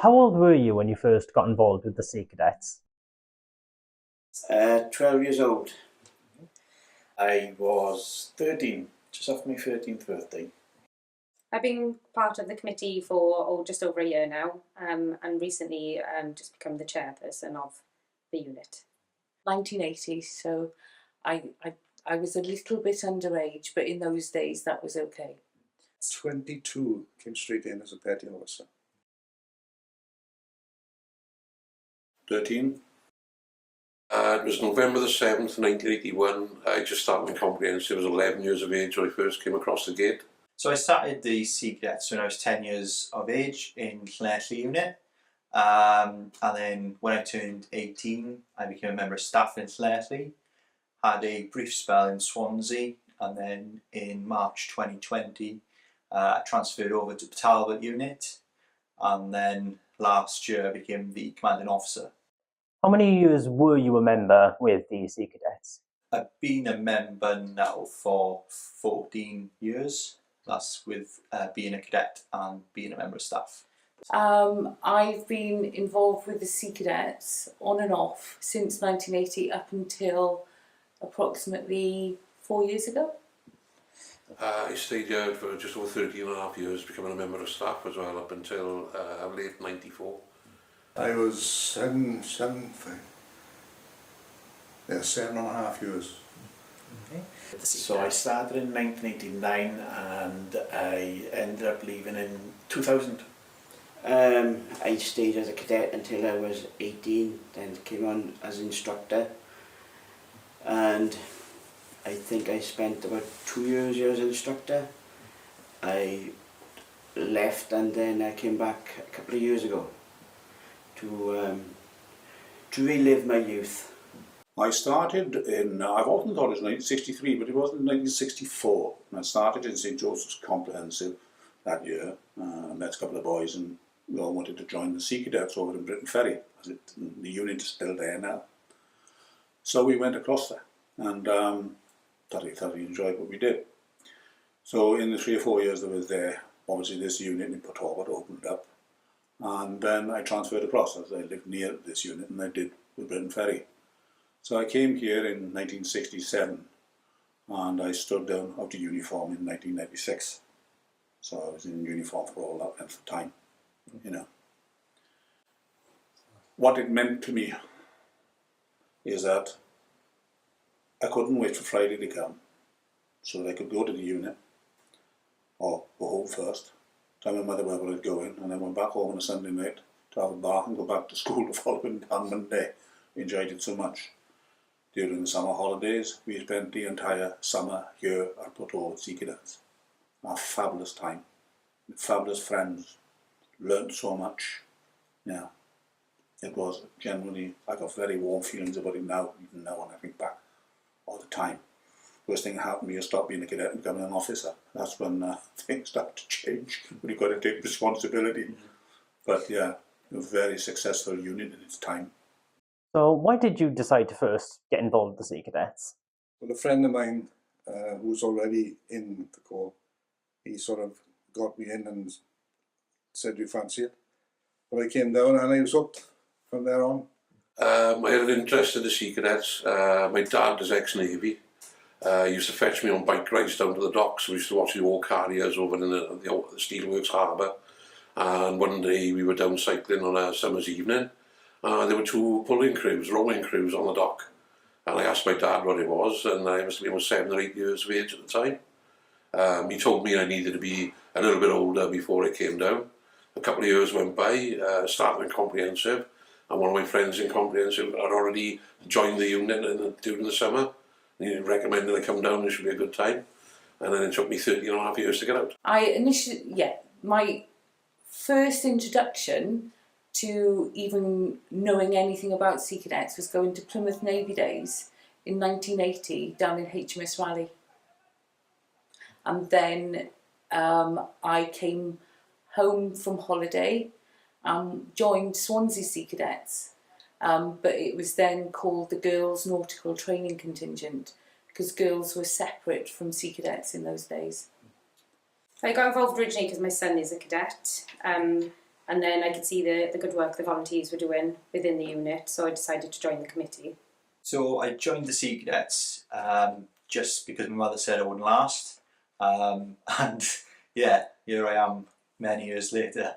how old were you when you first got involved with the Sea Cadets? 12 years old. I was 13, just after my 13th birthday. I've been part of the committee for just over a year now, and recently just become the chairperson of the unit. 1980, so I was a little bit underage, but in those days that was okay. 22, came straight in as a petty officer. 13. It was November the 7th, 1981. I just started my comprehensive. I was 11 years of age when I first came across the gate. So I started the Sea Cadets when I was 10 years of age in Llanelli unit. And then when I turned 18, I became a member of staff in Llanelli. Had a brief spell in Swansea, and then in March 2020, I transferred over to the Talbot unit. And then last year I became the commanding officer. How many years were you a member with the Sea Cadets? I've been a member now for 14 years. That's with being a cadet and being a member of staff. I've been involved with the Sea Cadets on and off since 1980 up until approximately 4 years ago. I stayed here for just over 13 and a half years, becoming a member of staff as well, up until late 94. I was 7.5 years. Okay. So I started in 1989 and I ended up leaving in 2000. I stayed as a cadet until I was 18, then came on as instructor, and I think I spent about 2 years as instructor. I left and then I came back a couple of years ago to relive my youth. I started in, I've often thought it was 1963, but it wasn't 1964. And I started in St. Joseph's Comprehensive that year. I met a couple of boys and we all wanted to join the Sea Cadets over in Britain Ferry. The unit is still there now. So we went across there and thoroughly enjoyed what we did. So in the 3 or 4 years that I was there, obviously this unit in Talbot opened up. And then I transferred across as I lived near this unit and I did with Britain Ferry. So I came here in 1967 and I stood down out of uniform in 1996. So I was in uniform for all that length of time, you know. What it meant to me is that I couldn't wait for Friday to come so that I could go to the unit or go home first, tell my mother where I was going, and then went back home on a Sunday night to have a bath and go back to school the following Monday. Enjoyed it so much. During the summer holidays, we spent the entire summer here at Porto Sea Cadets. A fabulous time, fabulous friends, learnt so much. Yeah, it was genuinely, I got very warm feelings about it now, even now when I think back all the time. First thing that happened to me is stop being a cadet and becoming an officer. That's when things start to change, when you've got to take responsibility. But yeah, a very successful unit in its time. So why did you decide to first get involved with the Sea Cadets? Well, a friend of mine who was already in the Corps, he sort of got me in and said, "Do you fancy it?" But I came down and I was hooked from there on. I had an interest in the Sea Cadets. My dad was ex-Navy. He used to fetch me on bike rides down to the docks. We used to watch the old carriers over in the Steelworks Harbour. And one day we were down cycling on a summer's evening. There were 2 pulling crews, rowing crews on the dock. And I asked my dad what it was, and I must have been 7 or 8 years of age at the time. He told me I needed to be a little bit older before I came down. A couple of years went by, started in comprehensive, and one of my friends in comprehensive had already joined the unit during the summer. And he recommended I come down, it should be a good time. And then it took me 13 and a half years to get out. My first introduction to even knowing anything about Sea Cadets was going to Plymouth Navy Days in 1980 down in HMS Raleigh. And then I came home from holiday and joined Swansea Sea Cadets. But it was then called the Girls Nautical Training Contingent because girls were separate from Sea Cadets in those days. I got involved originally because my son is a cadet. And then I could see the good work the volunteers were doing within the unit, so I decided to join the committee. So I joined the Sea Cadets just because my mother said I wouldn't last. And yeah, here I am many years later.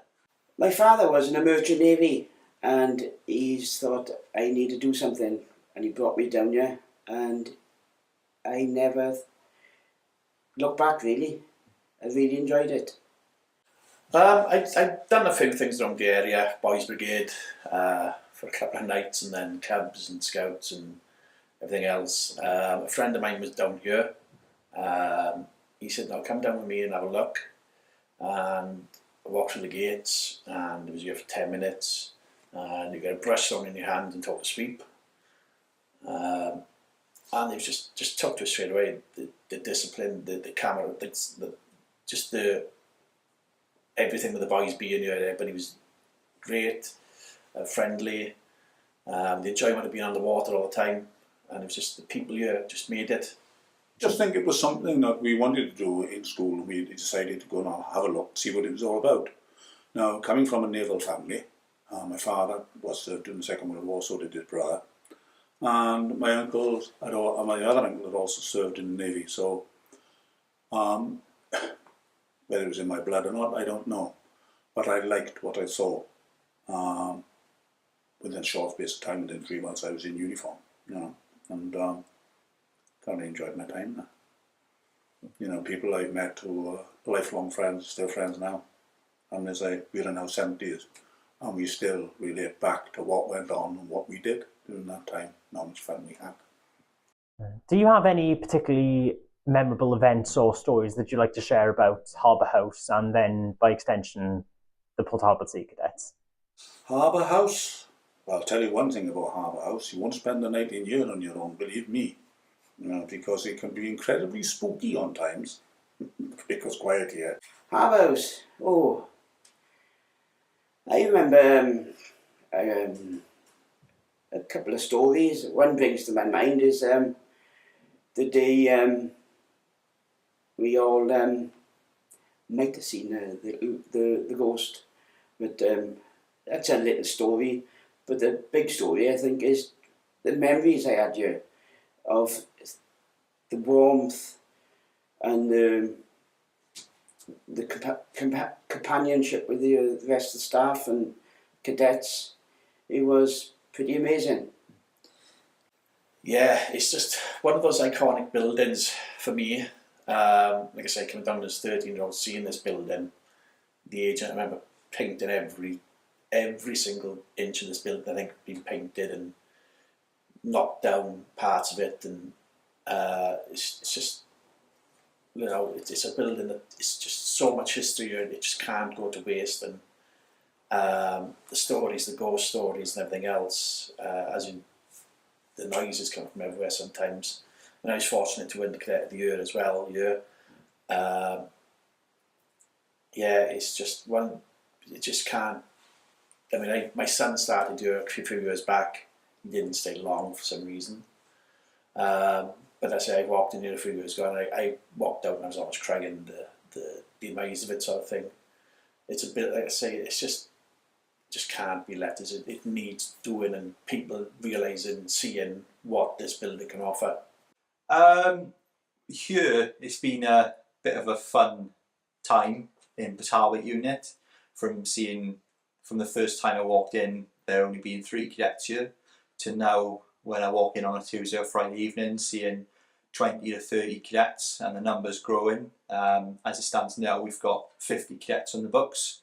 My father was in the Merchant Navy, and he's thought I need to do something, and he brought me down here, and I never looked back really. I really enjoyed it. I've done a few things around the area, Boys Brigade for a couple of nights, and then clubs and scouts and everything else. A friend of mine was down here. He said, "No, come down with me and have a look." And I walked through the gates, and I was here for 10 minutes. And you get a brush thrown in your hand and taught to sweep. And it was just took to us straight away. The discipline, the camera, just the everything with the boys being here. Everybody was great, friendly. The enjoyment of being on the water all the time, and it was just the people here just made it. Just think it was something that we wanted to do in school, and we decided to go and have a look, see what it was all about. Now, coming from a naval family, my father was served in the Second World War, so did his brother, and my uncles, my other uncle had also served in the Navy. So, whether it was in my blood or not, I don't know, but I liked what I saw. Within a short space of time, within 3 months, I was in uniform, you know, and thoroughly enjoyed my time there. You know, people I've met who are lifelong friends, still friends now, and as we're now 70s, and we still relate back to what went on and what we did during that time, and how much fun we had. Do you have any particularly memorable events or stories that you'd like to share about Harbour House and then, by extension, the Port Talbot Sea Cadets? Harbour House? Well, I'll tell you one thing about Harbour House. You won't spend the night in here on your own, believe me. You know, because it can be incredibly spooky on times. Because quiet here. Harbour House, oh. I remember a couple of stories. One brings to my mind is the day we all might have seen the ghost, but that's a little story. But the big story, I think, is the memories I had here of the warmth and the companionship with the rest of the staff and cadets. It was pretty amazing. Yeah, it's just one of those iconic buildings for me. Like I say, coming down as 13-year-old, seeing this building, the agent, I remember painting every single inch of this building, I think, being painted and knocked down parts of it, and it's just, you know, it's a building that it's just so much history and it just can't go to waste. And the stories, the ghost stories and everything else, as in the noises come from everywhere sometimes. And I was fortunate to win the Cadet of the Year as well. Yeah, it's just one, it just can't. I mean, my son started here a few years back. He didn't stay long for some reason. But I say I walked in here a few years ago, and I walked out and I was almost crying the amaze of it, sort of thing. It's a bit, like I say, it's just can't be left as it needs doing, and people realising, seeing what this building can offer. Here it's been a bit of a fun time in the Talbot unit, from the first time I walked in there only being 3 cadets here, to now when I walk in on a Tuesday or Friday evening seeing 20 to 30 cadets, and the numbers growing. As it stands now, we've got 50 cadets on the books,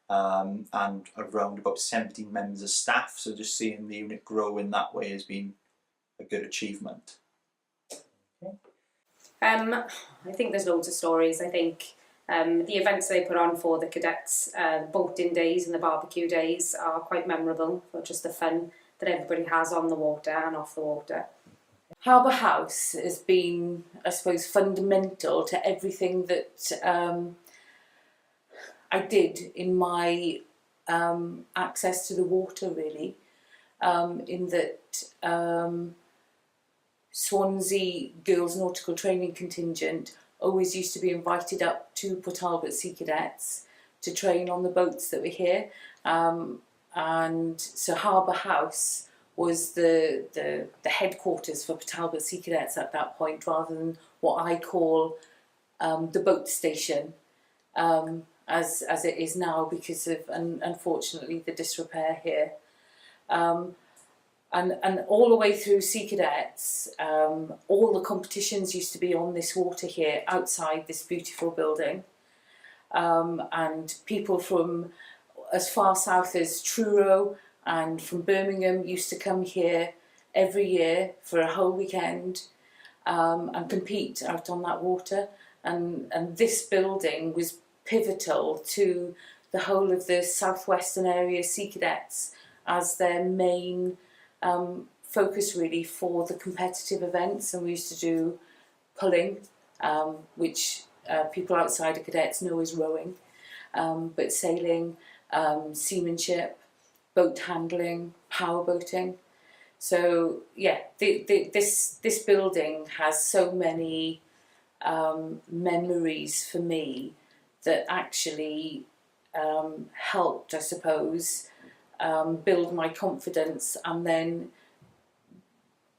and around about 17 members of staff, so just seeing the unit grow in that way has been a good achievement. I think there's loads of stories. I think the events they put on for the cadets, boating days and the barbecue days, are quite memorable for just the fun that everybody has on the water and off the water. Harbour House has been, I suppose, fundamental to everything that I did in my access to the water, really, in that Swansea Girls Nautical Training Contingent always used to be invited up to Port Talbot Sea Cadets to train on the boats that were here. And so Harbour House was the headquarters for Talbot Sea Cadets at that point, rather than what I call the boat station, as it is now, because of unfortunately the disrepair here. And all the way through Sea Cadets, all the competitions used to be on this water here outside this beautiful building. And people from as far south as Truro and from Birmingham used to come here every year for a whole weekend and compete out on that water. And this building was pivotal to the whole of the southwestern area Sea Cadets as their main focus really for the competitive events. And we used to do pulling, which people outside of cadets know as rowing, but sailing, seamanship, boat handling, power boating. So yeah, this building has so many memories for me that actually helped, I suppose, build my confidence. And then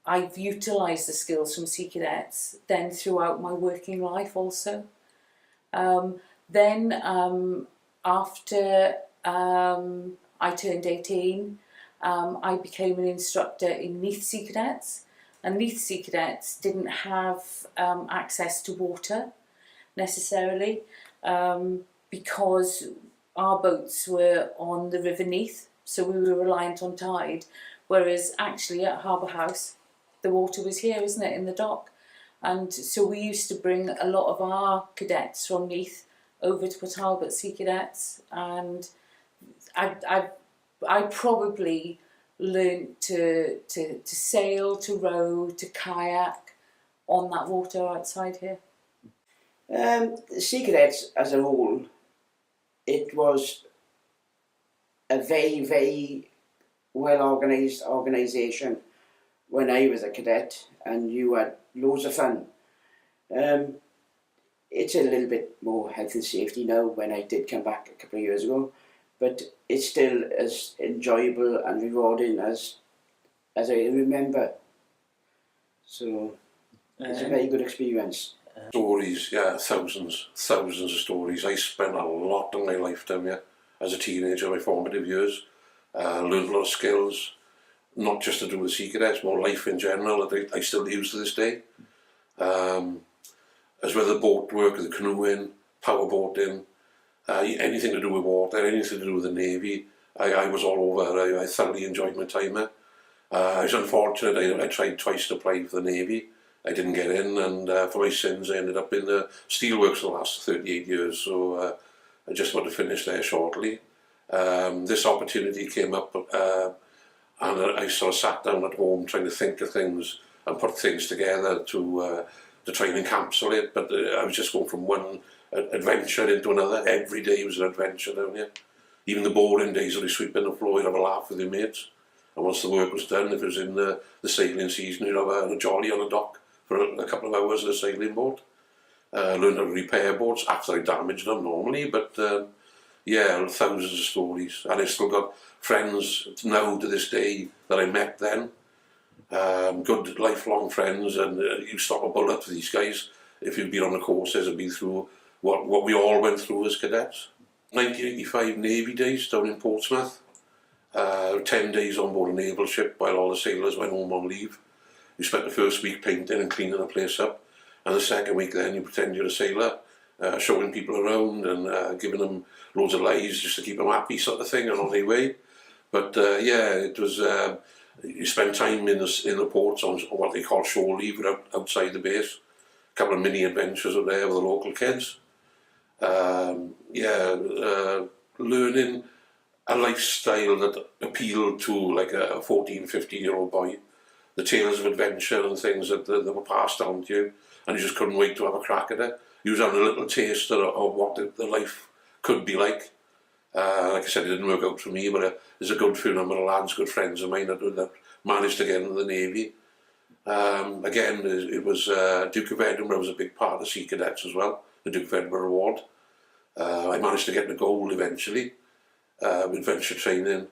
I've utilised the skills from Sea Cadets then throughout my working life also. Then after I turned 18, I became an instructor in Neath Sea Cadets. And Neath Sea Cadets didn't have access to water necessarily, because our boats were on the River Neath, so we were reliant on tide, whereas actually at Harbour House the water was here, isn't it, in the dock. And so we used to bring a lot of our cadets from Neath over to Talbot Sea Cadets, and I probably learned to sail, to row, to kayak on that water outside here. Sea Cadets as a whole, it was a very, very well organised organisation when I was a cadet, and you had loads of fun. It's a little bit more health and safety now when I did come back a couple of years ago, but it's still as enjoyable and rewarding as I remember. So it's a very good experience. Stories, yeah, thousands of stories. I spent a lot of my life down here as a teenager, my formative years. Learned a lot of skills, not just to do with Sea Cadets, more life in general that I still use to this day. As well as the boat work, the canoeing, power boating, anything to do with water, anything to do with the Navy. I was all over. I thoroughly enjoyed my time there. I was unfortunate. I tried twice to apply for the Navy. I didn't get in, and for my sins I ended up in the steelworks for the last 38 years, so I just want to finish there shortly. This opportunity came up, and I sort of sat down at home trying to think of things and put things together to try and encapsulate it, but I was just going from one adventure into another. Every day was an adventure down here. Even the boring days where you sweeping the floor, you'd have a laugh with your mates, and once the work was done, if it was in the sailing season, you'd have a jolly on the dock for a couple of hours in a sailing boat. Learned how to repair boats after I damaged them normally, but yeah, thousands of stories. And I've still got friends now to this day that I met then. Good lifelong friends, and you stop a bullet for these guys if you've been on the courses and been through what we all went through as cadets. 1985 Navy days down in Portsmouth. 10 days on board a naval ship while all the sailors went home on leave. You spent the first week painting and cleaning the place up, and the second week then you pretend you're a sailor, showing people around and giving them loads of lies just to keep them happy, sort of thing, and on their way. But yeah, it was. You spend time in the ports on what they call shore leave, outside the base. A couple of mini adventures up there with the local kids. Learning a lifestyle that appealed to like a 14, 15-year-old boy. The tales of adventure and things that were passed on to you, and you just couldn't wait to have a crack at it. You was having a little taste of what the life could be like. Like I said, it didn't work out for me, but there's a good few number of lads, good friends of mine that managed to get into the Navy. Again, it was Duke of Edinburgh was a big part of Sea Cadets as well, the Duke of Edinburgh Award. I managed to get the gold eventually, with venture training,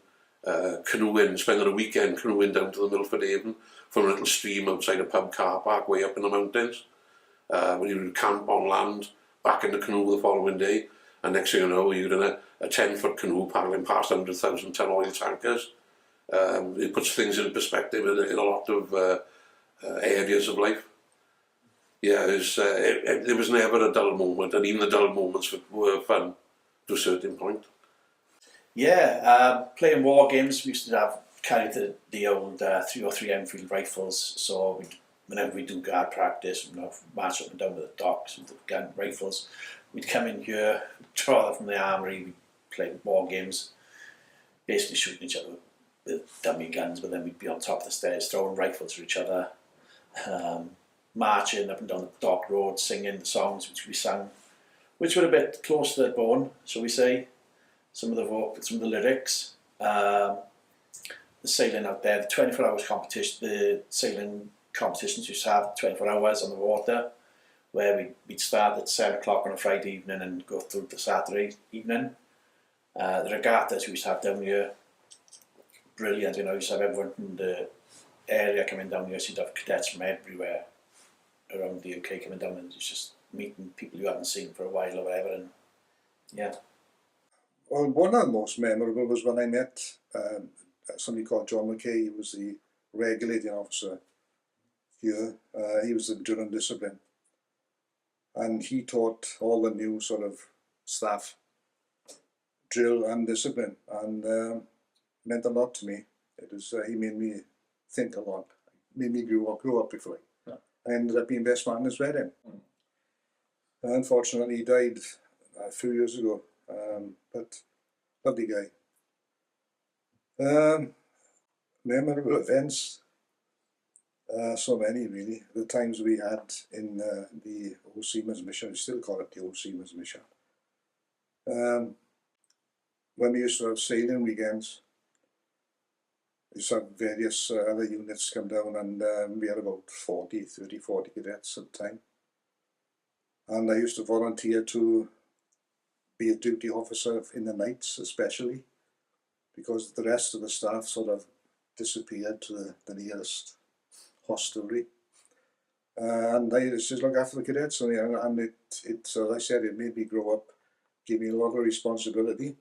canoeing, spending a weekend canoeing down to the Milford Haven from a little stream outside a pub car park way up in the mountains. When you would camp on land, back in the canoe the following day, and next thing you know, you're in a 10-foot canoe paddling past 100,000-ton oil tankers. It puts things in perspective in a lot of areas of life. Yeah, it was never a dull moment, and even the dull moments were fun to a certain point. Yeah, playing war games, we used to carry the old 303 Enfield rifles, so whenever we do guard practice, march up and down to the docks with the gun rifles, we'd come in here, draw them from the armoury, we'd play war games, basically shooting each other with dummy guns, but then we'd be on top of the stairs throwing rifles at each other, marching up and down the dock road, singing the songs which we sang, which were a bit close to the bone, shall we say. Some of the lyrics. The sailing out there, the 24 hours competition, the sailing competitions used to have 24 hours on the water, where we'd start at 7 o'clock on a Friday evening and go through to Saturday evening. The regattas we used to have down here, brilliant, you used to have everyone from the area coming down here, so you'd have cadets from everywhere around the UK coming down, and it's just meeting people you haven't seen for a while or whatever, and yeah. Well, one of the most memorable was when I met somebody called John McKay. He was the regulating officer here. He was the during discipline. And he taught all the new sort of staff drill and discipline, and meant a lot to me. It was he made me think a lot, made me grow up before. Yeah. I ended up being best man in his wedding. Unfortunately, he died a few years ago. But lovely guy. Memorable events, so many really. The times we had in the Old Seaman's Mission, we still call it the Old Seaman's Mission. When we used to have sailing weekends, we used to have various other units come down, and we had about 40 cadets at the time. And I used to volunteer to be a duty officer in the nights, especially because the rest of the staff sort of disappeared to the nearest hostelry, and I used to look after the cadets, and it as I said, it made me grow up, gave me a lot of responsibility,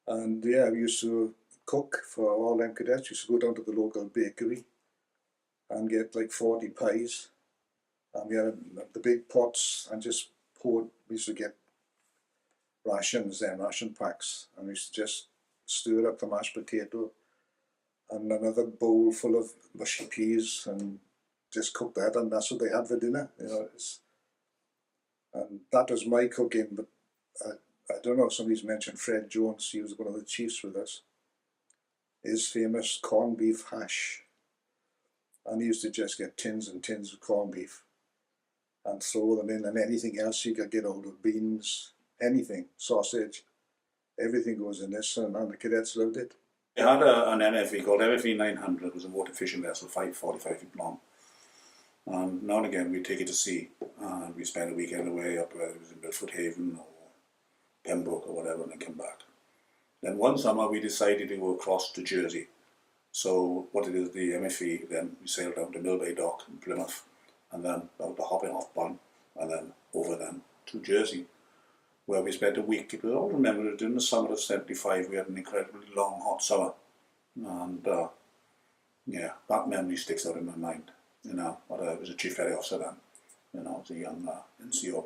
and yeah, we used to cook for all them cadets. We used to go down to the local bakery and get like 40 pies, and we had the big pots, and just poured. We used to get ration packs, and we used to just stir up the mashed potato and another bowl full of mushy peas and just cook that, and that's what they had for dinner, and that was my cooking. But I don't know if somebody's mentioned Fred Jones. He was one of the chiefs with us. His famous corned beef hash, and he used to just get tins and tins of corned beef and throw them in, and anything else you could get out of, beans, anything, sausage, everything goes in this, and the cadets loved it. We had an MFV called MFV 900. It was a water fishing vessel, 45 feet long. And now and again we'd take it to sea, and we'd spend a weekend away up whether it was in Milford Haven or Pembroke or whatever, and then come back. Then one summer we decided to go across to Jersey. So what it is, the MFV, then we sailed down to Millbay Dock in Plymouth, and then out the hopping off one, and then over then to Jersey, where we spent a week. I all remember that in the summer of '75 we had an incredibly long, hot summer, and yeah, that memory sticks out in my mind. I was a chief ferry officer then, I was a young NCO.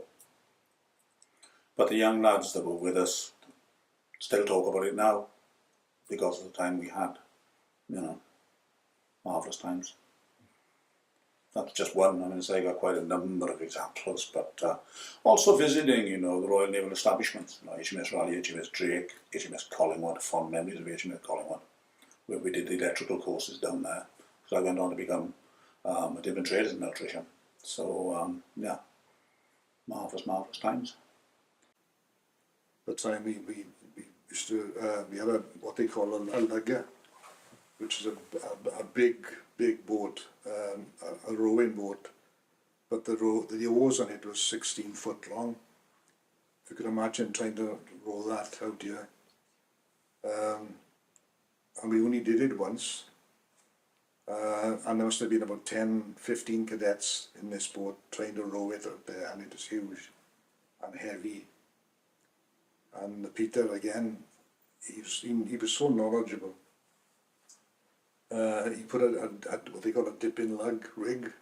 But the young lads that were with us still talk about it now because of the time we had, marvellous times. That's just one. I got quite a number of examples, but also visiting, the Royal Naval establishments, HMS Raleigh, HMS Drake, HMS Collingwood, fond memories of HMS Collingwood, where we did the electrical courses down there, because I went on to become a different trade as an electrician. So, yeah, marvellous times. The time we used to, we had what they call a lugger, which is a big boat, a rowing boat, but the oars on it was 16 foot long, you could imagine trying to roll that out here. And we only did it once. And there must have been about 10, 15 cadets in this boat trying to row it out there, and it was huge and heavy. And Peter, again, he was so knowledgeable. He put a what they call a dipping lug rig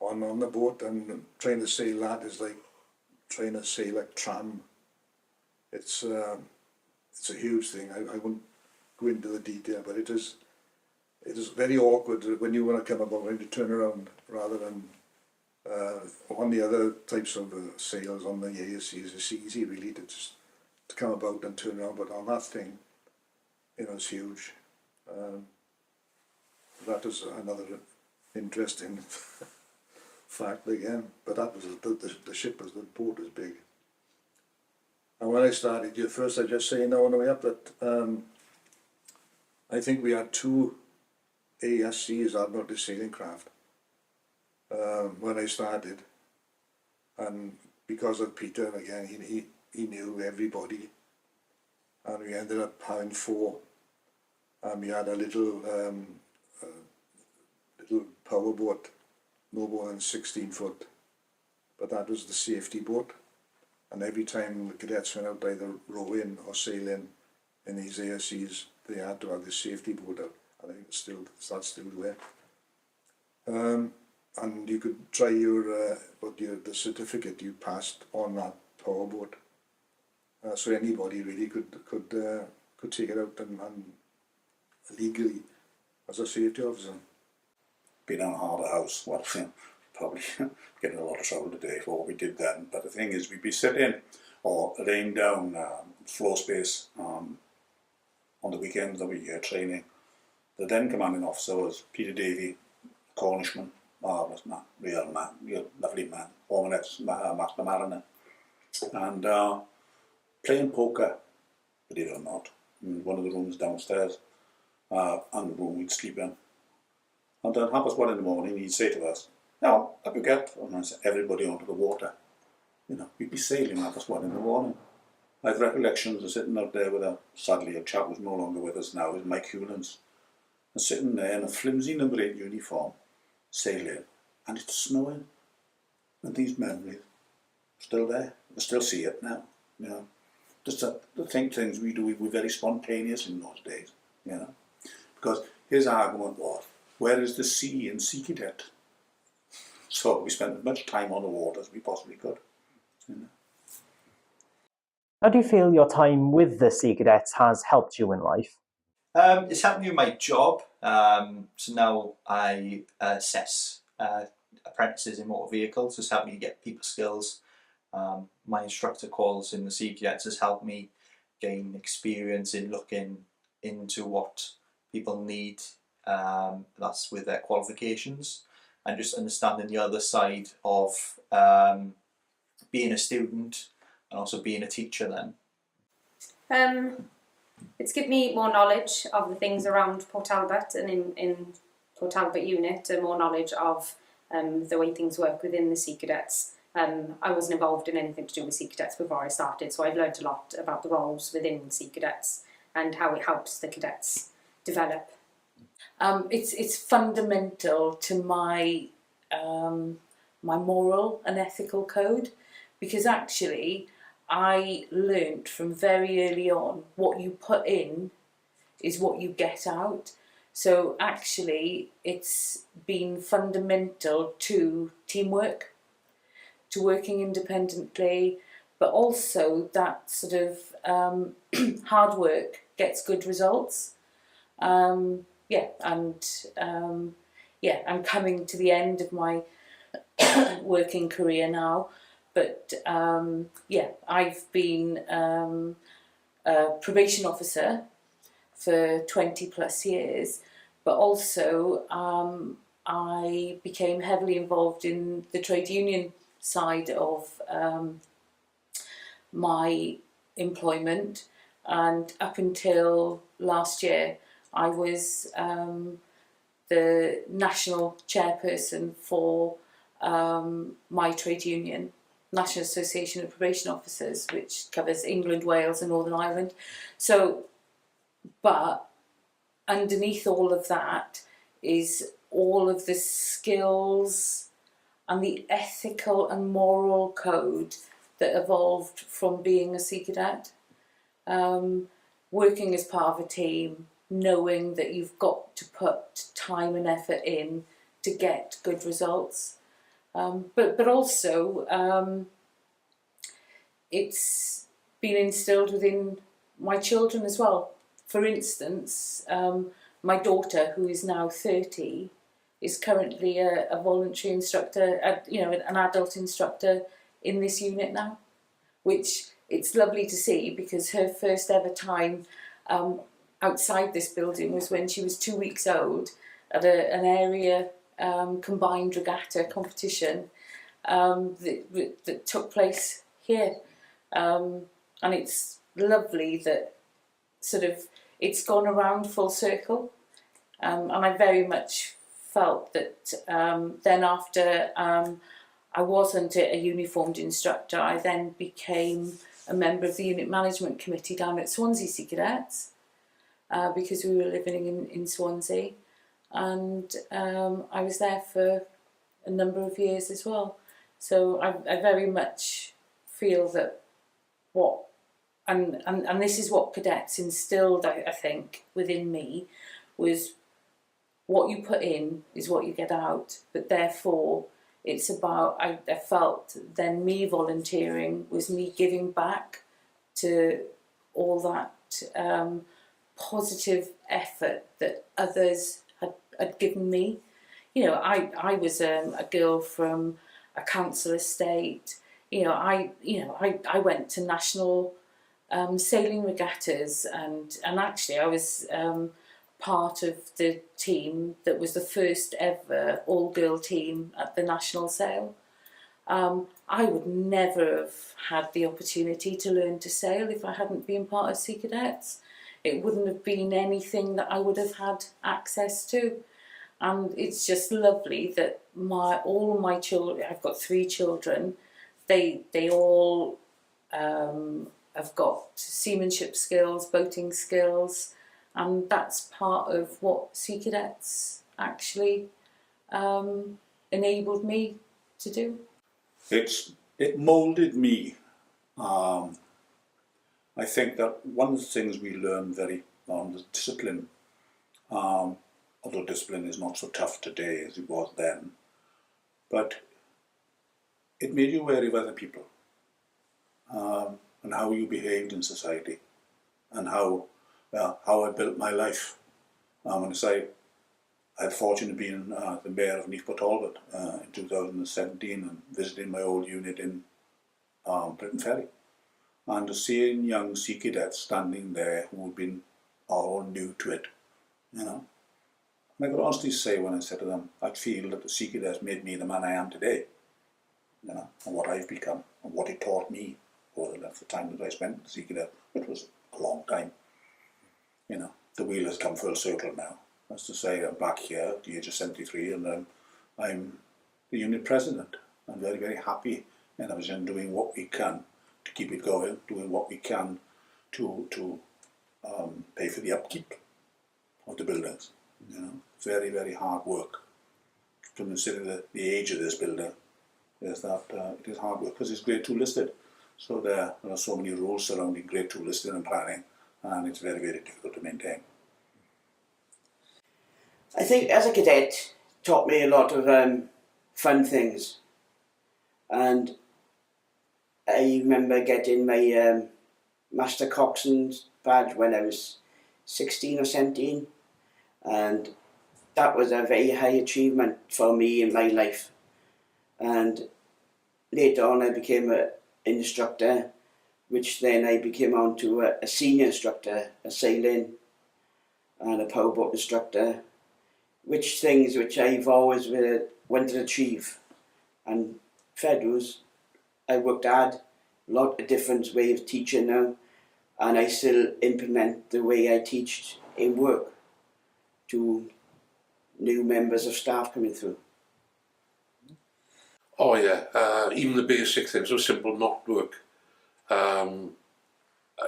on the boat, and trying to sail that is like trying to sail a tram. It's a huge thing. I won't go into the detail, but it is very awkward when you want to come about and to turn around, rather than on the other types of sails on the ASCs. It's easy really to come about and turn around, but on that thing, you know, it's huge. That was another interesting fact again. But that was the boat was big. And when I started here first, I just say now on the way up that I think we had 2 ASCs, Admiralty Sailing Craft, when I started, and because of Peter again, he knew everybody, and we ended up having 4, and we had a little power boat, no more than 16 foot, but that was the safety boat, and every time the cadets went out either rowing or sailing in these ASCs, they had to have the safety boat out. I think that's still there. And you could try the certificate you passed on that power boat. So anybody really could take it out and legally as a safety officer. Being on Harbour House, well, probably getting a lot of trouble today for what we did then. But the thing is, we'd be sitting or laying down floor space on the weekends that we training. The then commanding officer was Peter Davey, Cornishman, marvellous man, real lovely man, former master mariner, and playing poker, believe it or not, in one of the rooms downstairs, and the room we'd sleep in. And at 1:30 in the morning, he'd say to us, "Now, up you get," and I'd say, "Everybody onto the water." You know, we'd be sailing at 1:30 in the morning. I have recollections of sitting out there with sadly a chap who's no longer with us now, is Mike Hewlands, and sitting there in a flimsy number 8 uniform, sailing, and it's snowing. And these memories are still there. I still see it now, you know. Just the things we do, we were very spontaneous in those days, you know. Because his argument was, where is the sea in Sea Cadet? So we spent as much time on the water as we possibly could, you know. How do you feel your time with the Sea Cadets has helped you in life? It's helped me with my job. So now I assess apprentices in motor vehicles. It's helped me get people skills. My instructor calls in the Sea Cadets has helped me gain experience in looking into what people need. That's with their qualifications, and just understanding the other side of being a student and also being a teacher then. It's given me more knowledge of the things around Port Talbot and in Port Talbot unit, and more knowledge of the way things work within the Sea Cadets. I wasn't involved in anything to do with Sea Cadets before I started, so I've learned a lot about the roles within Sea Cadets and how it helps the cadets develop. It's fundamental to my my moral and ethical code, because actually I learnt from very early on what you put in is what you get out. So actually it's been fundamental to teamwork, to working independently, but also that sort of hard work gets good results. I'm coming to the end of my working career now, but I've been a probation officer for 20 plus years, but also I became heavily involved in the trade union side of my employment, and up until last year I was the national chairperson for my trade union. National Association of Probation Officers, which covers England, Wales and Northern Ireland. So, but underneath all of that is all of the skills and the ethical and moral code that evolved from being a Sea Cadet. Working as part of a team, knowing that you've got to put time and effort in to get good results. But also, it's been instilled within my children as well. For instance, my daughter, who is now 30, is currently a voluntary instructor, an adult instructor in this unit now, which it's lovely to see, because her first ever time outside this building was when she was 2 weeks old at an area combined regatta competition that took place here. And it's lovely that sort of it's gone around full circle. And I very much felt that then after I wasn't a uniformed instructor, I then became a member of the unit management committee down at Swansea Sea Cadets, because we were living in Swansea, and I was there for a number of years as well. So I very much feel that and this is what cadets instilled, I think, within me, was what you put in is what you get out, but therefore it's about, I felt then me volunteering was me giving back to all that positive effort that others had given me. You know, I was a girl from a council estate. I went to national sailing regattas, and actually I was part of the team that was the first ever all-girl team at the national sail. I would never have had the opportunity to learn to sail if I hadn't been part of Sea Cadets. It wouldn't have been anything that I would have had access to. And it's just lovely that all my children, I've got 3 children, they all have got seamanship skills, boating skills, and that's part of what Sea Cadets actually enabled me to do. It moulded me. I think that one of the things we learned very was discipline. Although discipline is not so tough today as it was then, but it made you wary of other people, and how you behaved in society, and how I built my life. And I had the fortune of being the mayor of Talbot in 2017 and visiting my old unit in Britain Ferry, and to seeing young Sea Cadets standing there who had been all new to it, And I could honestly say when I said to them, I feel that the Sea Cadets made me the man I am today, and what I've become, and what it taught me over the time that I spent at the Sea Cadets, which was a long time. The wheel has come full circle now. That's to say, I'm back here at the age of 73, and I'm the unit president. I'm very, very happy, and I was doing what we can to keep it going, doing what we can to pay for the upkeep of the buildings. Very, very hard work. To consider the age of this building, is that it is hard work because it's Grade 2 listed. So there are so many rules surrounding Grade 2 listing and planning, and it's very, very difficult to maintain. I think as a cadet taught me a lot of fun things, and I remember getting my Master Coxswain's badge when I was 16 or 17, and that was a very high achievement for me in my life. And later on I became an instructor, which then I became on to a senior instructor, a sailing and a powerboat instructor, which I've always wanted to achieve. And Fedros, I worked hard, a lot of different ways of teaching now, and I still implement the way I teach in work to new members of staff coming through. Oh yeah, even the basic things of simple knot work. I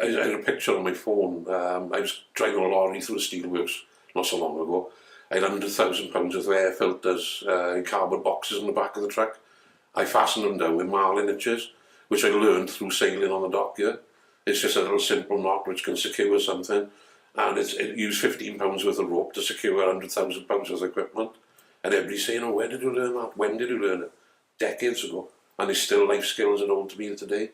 had a picture on my phone. I was driving a lorry through the steelworks not so long ago. I had £100,000 worth of air filters in cardboard boxes in the back of the truck. I fastened them down with marlin hitches, which I learned through sailing on the dock here. It's just a little simple knot which can secure something, and it used £15 worth of rope to secure £100,000 worth of equipment. And everybody's saying, "Oh, where did you learn that? When did you learn it?" Decades ago, and it's still life skills that hold to me today.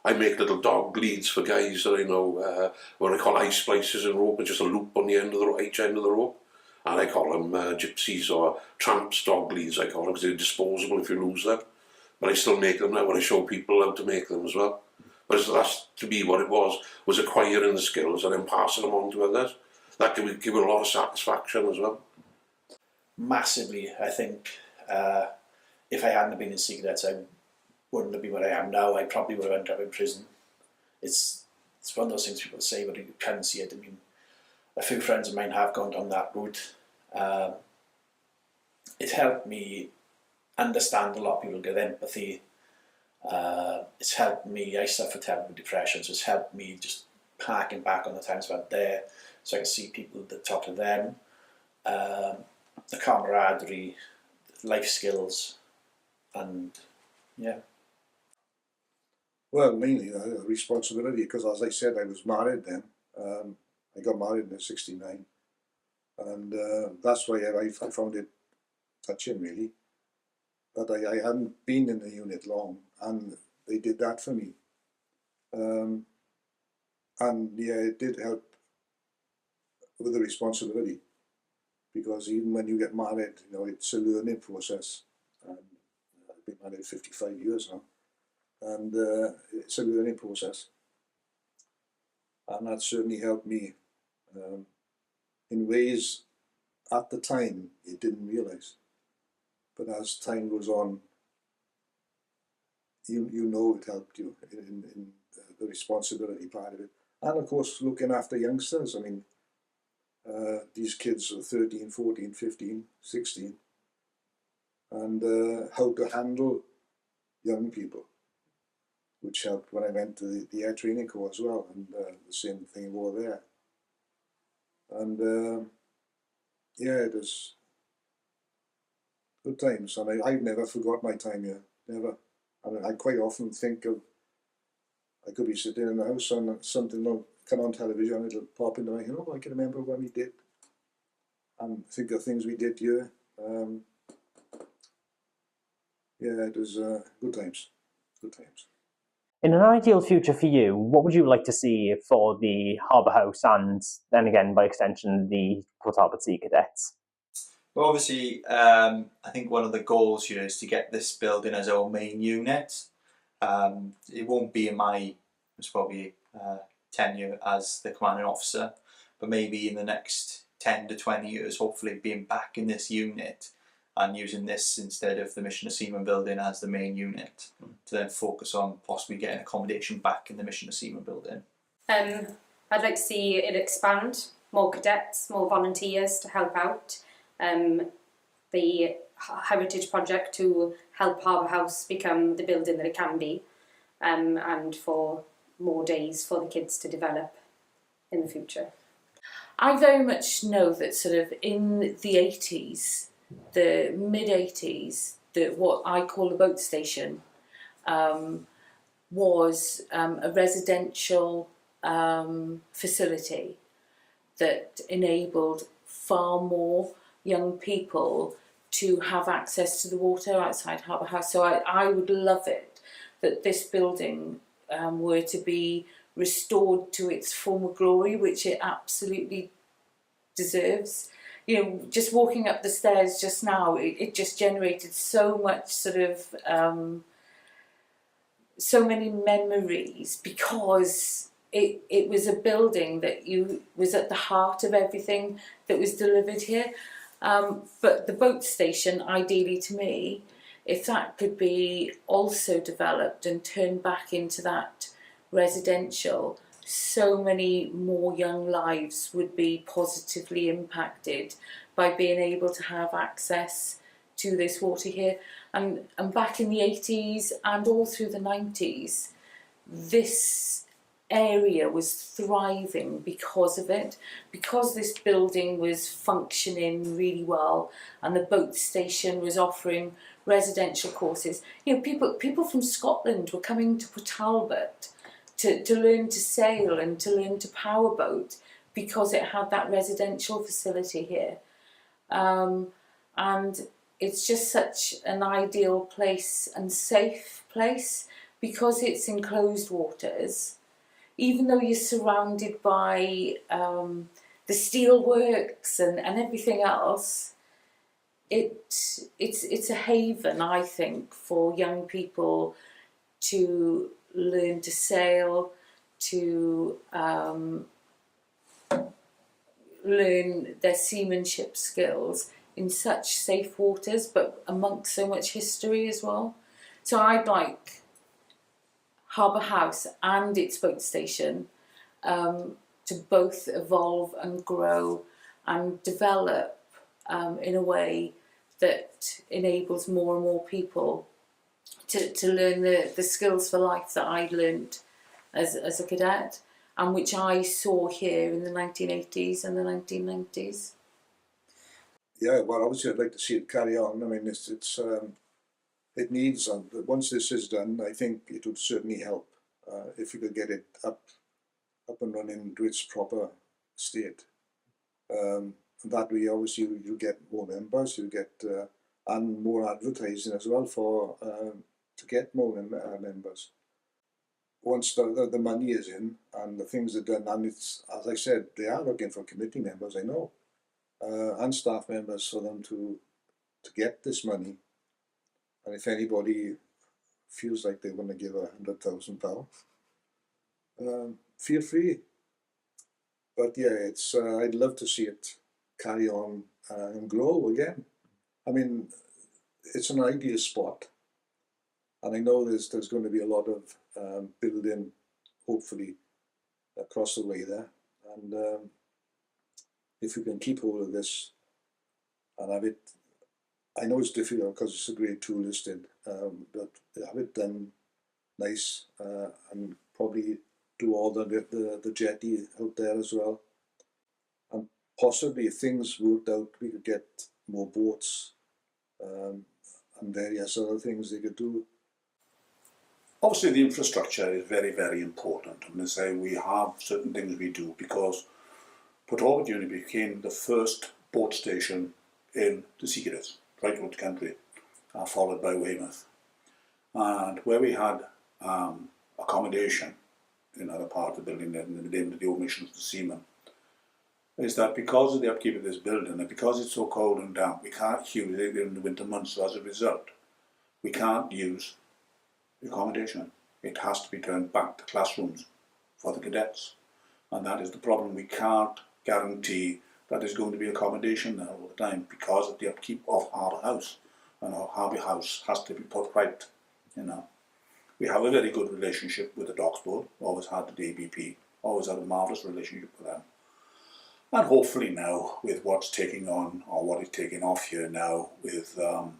I make little dog leads for guys that I know, what I call ice splices in rope, and just a loop on the end of each end of the rope. And I call them gypsies or tramps dog leads, I call them, because they're disposable if you lose them. But I still make them now when I show people how to make them as well. But that's to me what it was acquiring the skills and then passing them on to others. That can give a lot of satisfaction as well. Massively, I think. If I hadn't been in Sea Cadets, I wouldn't have been where I am now. I probably would have ended up in prison. It's one of those things people say, but you can't see it. I mean, a few friends of mine have gone down that route. It helped me understand a lot of people, get empathy. It's helped me, I suffer terrible depression, so it's helped me just harking back on the times I've had there, so I can see people that talk to them. The camaraderie, life skills, and yeah. Well, mainly the responsibility, because as I said, I was married then. I got married in '69, and that's why I found it touching, really, that I hadn't been in the unit long, and they did that for me. And yeah, it did help with the responsibility, because even when you get married, you know, it's a learning process. And I've been married 55 years now, and it's a learning process. And that certainly helped me in ways at the time you didn't realise. But as time goes on, you know it helped you in the responsibility part of it. And of course, looking after youngsters. I mean, these kids are 13, 14, 15, 16. And how to handle young people, which helped when I went to the Air Training Corps as well, and the same thing over there. And yeah, it was good times, and I've never forgot my time here, never. And I quite often think of, I could be sitting in the house and something will come on television, it'll pop into my head, oh, I can remember when we did, and think of things we did here. Yeah, it was good times, good times. In an ideal future for you, what would you like to see for the Harbour House and then again, by extension, the Port Talbot Sea Cadets? Well, obviously, I think one of the goals here is to get this building as our main unit. It won't be in my, it's probably tenure as the commanding officer, but maybe in the next 10 to 20 years, hopefully being back in this unit and using this instead of the Mission of Seamen building as the main unit, to then focus on possibly getting accommodation back in the Mission of Seamen building. I'd like to see it expand, more cadets, more volunteers to help out. The Heritage Project to help Harbour House become the building that it can be, and for more days for the kids to develop in the future. I very much know that sort of in the 80s, the mid-80s, what I call the boat station was a residential facility that enabled far more young people to have access to the water outside Harbour House. So I would love it that this building were to be restored to its former glory, which it absolutely deserves. You know, just walking up the stairs just now, it just generated so much sort of, so many memories, because it was a building that was at the heart of everything that was delivered here. But the boat station, ideally to me, if that could be also developed and turned back into that residential, so many more young lives would be positively impacted by being able to have access to this water here. And back in the 80s and all through the 90s, this area was thriving because of it, because this building was functioning really well and the boat station was offering residential courses. You know, people from Scotland were coming to Talbot to learn to sail and to learn to powerboat because it had that residential facility here. And it's just such an ideal place and safe place because it's enclosed waters. Even though you're surrounded by the steelworks and everything else, it's a haven, I think, for young people to learn to sail, to learn their seamanship skills in such safe waters, but amongst so much history as well. So I'd like Harbour House and its boat station to both evolve and grow and develop in a way that enables more and more people to learn the skills for life that I learned as a cadet, and which I saw here in the 1980s and the 1990s. Yeah, well, obviously I'd like to see it carry on. I mean, it needs, once this is done, I think it would certainly help if we could get it up and running to its proper state. That way, obviously, you get more members, you get and more advertising as well for to get more members. Once the money is in and the things are done, and it's, as I said, they are looking for committee members, I know, and staff members for them to get this money. And if anybody feels like they want to give £100,000, feel free. But yeah, it's I'd love to see it carry on and grow again. I mean, it's an ideal spot, and I know there's going to be a lot of building, hopefully, across the way there. And if we can keep hold of this and have it, I know it's difficult because it's a grade 2 listed, but have it done nice and probably do all the jetty out there as well. And possibly if things worked out, we could get more boats and various other things they could do. Obviously the infrastructure is very, very important. I'm going to say we have certain things we do because Port Talbot Uni became the first boat station in the Sea Cadets, right over the country, followed by Weymouth. And where we had accommodation in other part of the building in the old mission of the seamen, is that because of the upkeep of this building and because it's so cold and damp, we can't use it in the winter months. So as a result, we can't use the accommodation. It has to be turned back to classrooms for the cadets. And that is the problem. We can't guarantee that there's going to be accommodation there all the time because of the upkeep of Harbour House. And our Harbour House has to be put right, you know. We have a very good relationship with the Docks Board, always had the DBP, always had a marvellous relationship with them. And hopefully now, with what's taking on, or what is taking off here now, with the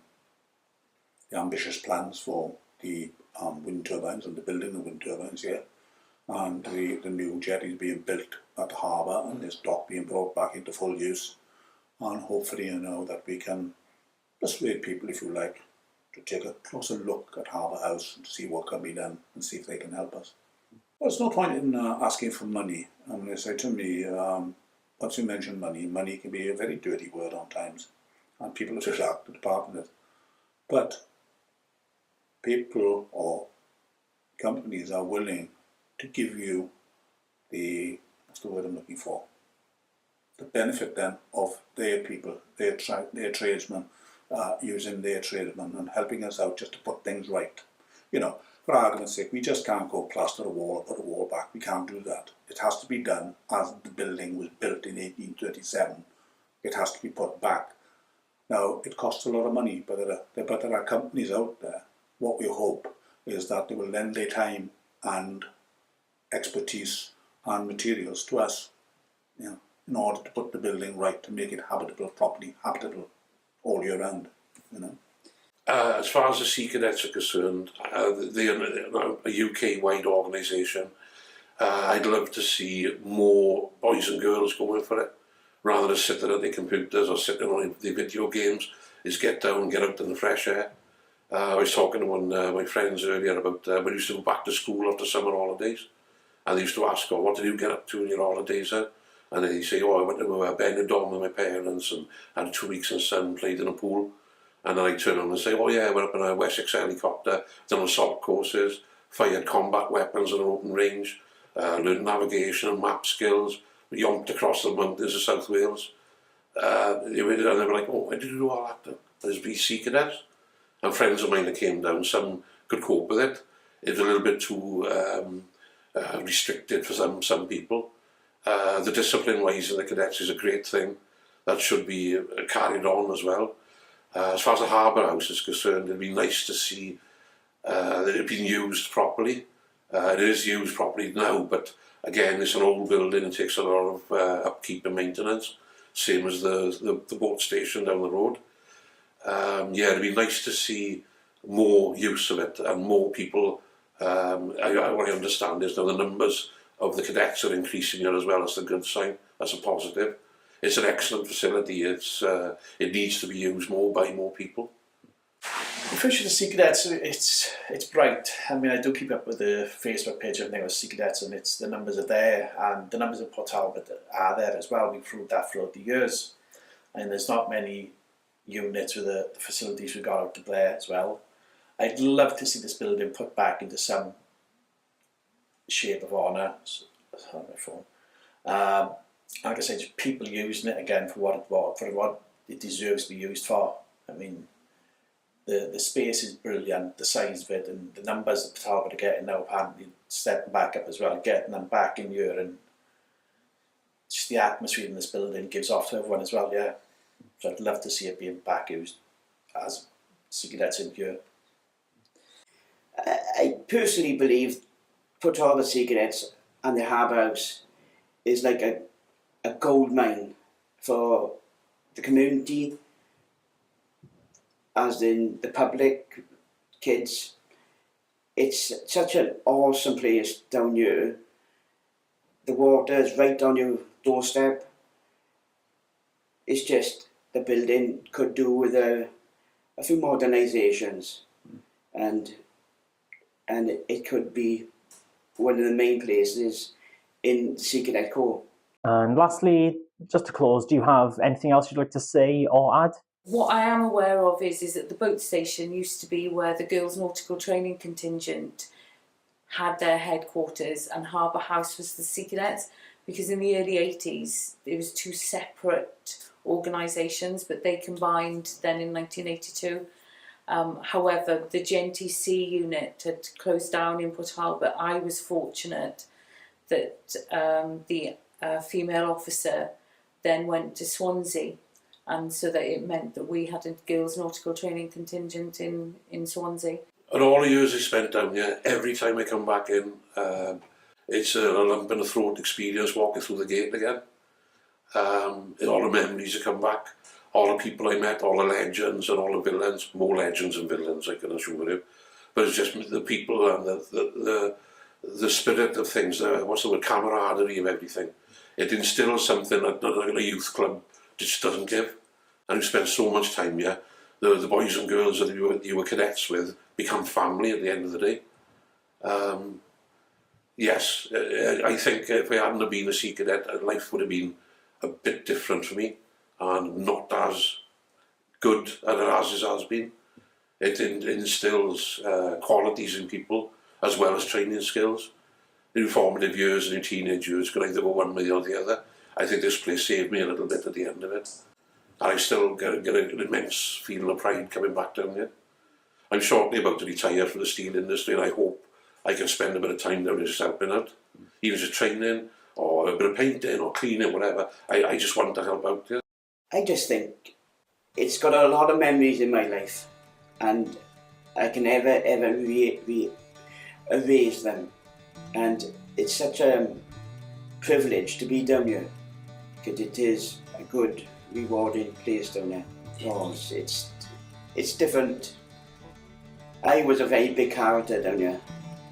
ambitious plans for the wind turbines and the building of wind turbines here, and the new jetties being built at the harbour and this dock being brought back into full use, and hopefully, you know, that we can persuade people, if you like, to take a closer look at Harbour House and to see what can be done and see if they can help us. Well, there's no point in asking for money. I'm going to say to me, once you mention money, money can be a very dirty word on times, and people have reacted apart from it. But people or companies are willing to give you the, what's the word I'm looking for, the benefit then of their people, their tradesmen, using their tradesmen and helping us out just to put things right. You know, for argument's sake, we just can't go plaster a wall or put a wall back. We can't do that. It has to be done as the building was built in 1837. It has to be put back. Now, it costs a lot of money, but there are companies out there. What we hope is that they will lend their time and expertise and materials to us, you know, in order to put the building right, to make it habitable, properly habitable all year round. you know. As far as the Sea Cadets are concerned, they're a UK-wide organisation. I'd love to see more boys and girls going for it, rather than sitting at their computers or sitting on the video games. Is get down, get out in the fresh air. I was talking to one of my friends earlier about when we used to go back to school after summer holidays, and they used to ask, "Oh, what did you get up to in your holidays then?" And then he'd say, "Oh, I went to Benidorm with my parents and had 2 weeks in the sun, played in a pool." And then I'd turn around and say, "Oh yeah, I went up in a Wessex helicopter, done assault courses, fired combat weapons on an open range, learned navigation and map skills, yonked across the mountains of South Wales." And they were like, "Oh, why did you do all that then?" There's be Sea Cadets. And friends of mine that came down, some could cope with it. It was a little bit too restricted for some people. The discipline-wise in the cadets is a great thing. That should be carried on as well. As far as the Harbour House is concerned, it'd be nice to see that it being used properly. It is used properly now, but again, it's an old building and takes a lot of upkeep and maintenance, same as the boat station down the road. Yeah, it'd be nice to see more use of it and more people. What I understand is that the numbers of the cadets are increasing here as well. That's a good sign. That's a positive. It's an excellent facility. It needs to be used more by more people. The future of the Sea Cadets, it's bright. I mean, I do keep up with the Facebook page of Sea Cadets, and the numbers are there, and the numbers of Port Talbot are there as well. We've proved that throughout the years, and there's not many units with the facilities we've got out to Blair as well. I'd love to see this building put back into some shape of honour. On my phone. Like I said, just people using it again for what it deserves to be used for. I mean, the space is brilliant, the size of it, and the numbers that Talbot are getting now, apparently stepping back up as well, getting them back in here, and just the atmosphere in this building gives off to everyone as well, yeah. So I'd love to see it being back used as Sea Cadets in here. I personally believe Port Talbot Sea Cadets and the Harbour House is like a gold mine for the community, as in the public, kids. It's such an awesome place down here. The water is right on your doorstep. It's just the building could do with a few modernisations, and it could be one of the main places in the Sea Cadet Corps. And lastly, just to close, do you have anything else you'd like to say or add? What I am aware of is that the boat station used to be where the Girls Nautical Training Contingent had their headquarters, and Harbour House was the Sea Cadets, because in the early 80s it was two separate organisations, but they combined then in 1982. However, the GNTC unit had closed down in Port Talbot. I was fortunate that the female officer then went to Swansea, and so that it meant that we had a Girls Nautical Training Contingent in Swansea. And all the years I spent down here, every time I come back in, it's a lump in the throat experience walking through the gate again. All the memories that come back, all the people I met, all the legends and all the villains, more legends and villains, I can assure you. But it's just the people and the spirit of things, what's the word, camaraderie of everything. It instills something that a youth club just doesn't give. And you spend so much time here. The boys and girls that you were cadets with become family at the end of the day. Yes, I think if I hadn't have been a Sea Cadet, life would have been a bit different for me and not as good as it has been. It instills qualities in people as well as training skills. In your formative years and your teenage years could either go one way or the other. I think this place saved me a little bit at the end of it. And I still get an immense feeling of pride coming back down here. I'm shortly about to retire from the steel industry, and I hope I can spend a bit of time down here just helping out. Even just training, or a bit of painting, or cleaning, whatever. I just want to help out here. I just think it's got a lot of memories in my life, and I can never ever erase them. And it's such a privilege to be down here, because it is a good, rewarding place down there. It's it's different. I was a very big character down here,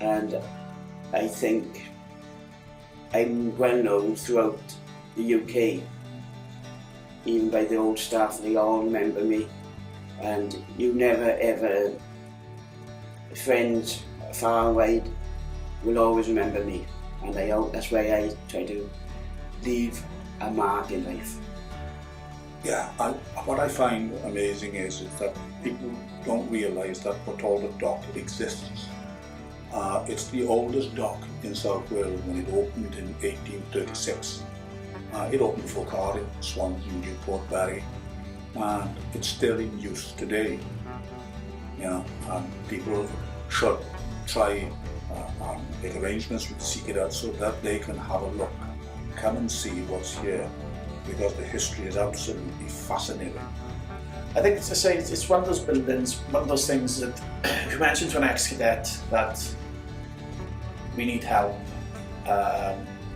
and I think I'm well known throughout the UK, even by the old staff. They all remember me, and you never ever, friends far and wide will always remember me, and that's why I try to leave a mark in life. Yeah, what I find amazing is that people don't realise that Port Talbot dock exists. It's the oldest dock in South Wales when it opened in 1836. It opened for Cardiff, Swansea, Newport, Barry, and it's still in use today. And people should try and make arrangements with the Sea Cadets so that they can have a look, come and see what's here, because the history is absolutely fascinating. I think it's one of those buildings, one of those things that if you mention to an ex-cadet that we need help,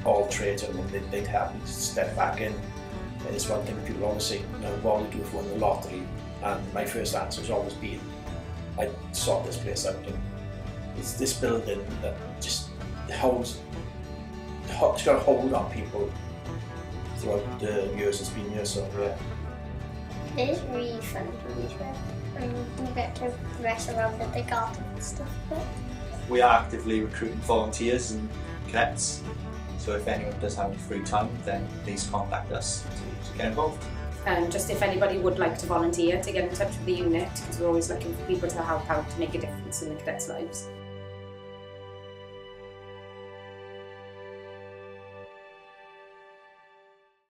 all trades, and they'd help me to step back in. And it's one thing people always say, what will you do if you won the lottery? And my first answer has always been, I'd sort this place out. And it's this building that just holds, it's got a hold on people throughout the years it's been here, so yeah. It is really fun to be here, and you get to dress around in the garden and stuff. But We are actively recruiting volunteers and cadets, so if anyone does have any free time, then please contact us to get involved. Just if anybody would like to volunteer, to get in touch with the unit, because we're always looking for people to help out to make a difference in the cadets' lives.